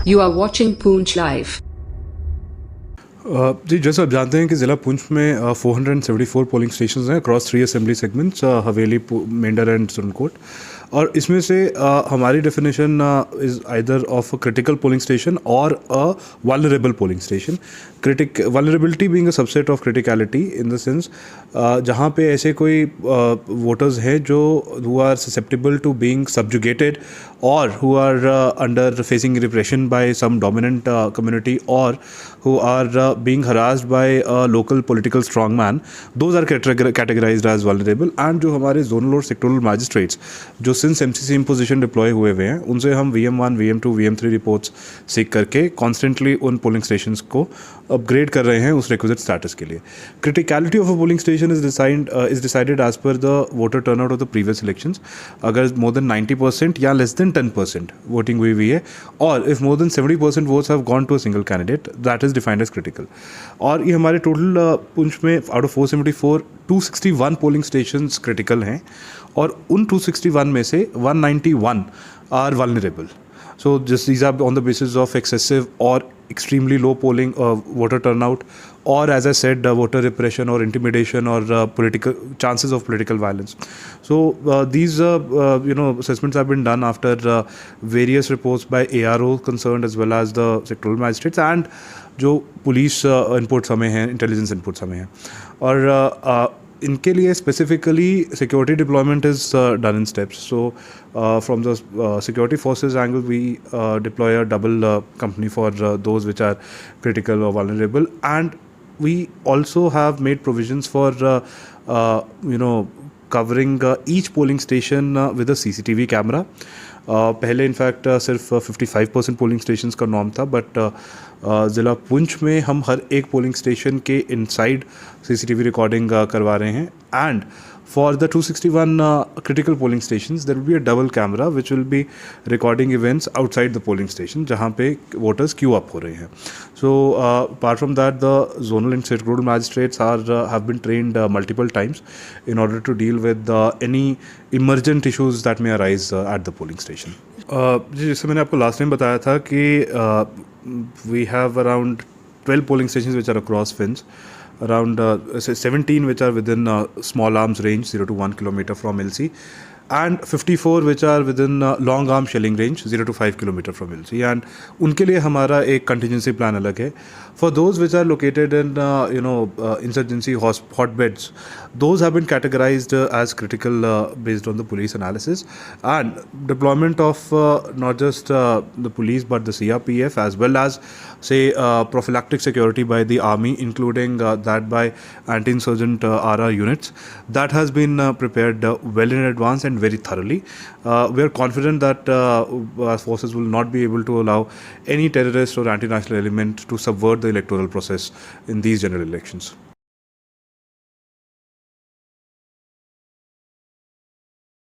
You are watching Poonch Live. जी जैसा आप जानते हैं कि ज़िला पुंछ में 474 पोलिंग स्टेशंस हैं across 3 assembly segments, Haveli, Mendhar and Surankote. और इसमें से हमारी definition is either of a critical polling station और a vulnerable polling station. Vulnerability being a subset of criticality in the sense जहाँ पे ऐसे कोई वोटर्स हैं जो who are susceptible to being subjugated or who are under facing repression by some dominant community or who are being harassed by a local political strongman, those are categorized as vulnerable। and जो हमारे zonal और sectoral magistrates जो since MCC imposition deploy हुए हैं उनसे हम VM1, VM2, VM3 reports सीख करके कॉन्स्टेंटली उन पोलिंग स्टेशंस को अपग्रेड कर रहे हैं उस रिक्विजिट स्टेटस के लिए। Criticality of a polling station is decided as per the voter turnout of the previous elections. अगर मोर देन 90% या लेस देन 10% वोटिंग हुई है और if more than 70% votes have gone to a single candidate, that is defined as critical. और ये हमारे total Poonch में out of 474 261 polling stations critical हैं और उन 261 में से 191 are vulnerable. So just these are on the basis of excessive or extremely low polling voter turnout, or as I said, voter repression or intimidation or political chances of political violence. So these assessments have been done after various reports by ARO concerned as well as the sectoral magistrates and जो police inputs हमें हैं, intelligence inputs हमें हैं। और इनके लिए specifically security deployment is done in steps. So from the security forces angle we deploy a double company for those which are critical और vulnerable, and we also have made provisions for covering each polling station with a CCTV camera. पहले in fact सिर्फ 55% polling stations का norm था, but ज़िला पुंछ में हम हर एक पोलिंग स्टेशन के इनसाइड CCTV रिकॉर्डिंग करवा रहे हैं। And for the 261 critical polling stations there will be a double camera which will be recording events outside the polling station जहाँ पे voters queue up हो रहे हैं। So apart from that, the zonal and sectoral magistrates have been trained multiple times in order to deal with any emergent issues that may arise at the polling station। जी जैसे मैंने आपको last time बताया था कि we have around 12 polling stations which are across Finns, around 17 which are within small arms range 0 to 1 kilometer from LC, and 54 which are within long arm shelling range 0 to 5 kilometer from LC। and उनके लिए हमारा एक contingency plan अलग है। For those which are located in insurgency hotbeds, those have been categorized as critical based on the police analysis, and deployment of not just the police but the CRPF as well as say prophylactic security by the army, including that by anti-insurgent RR units, that has been prepared well in advance and very thoroughly। We are confident that our forces will not be able to allow any terrorist or anti-national element to subvert the electoral process in these general elections।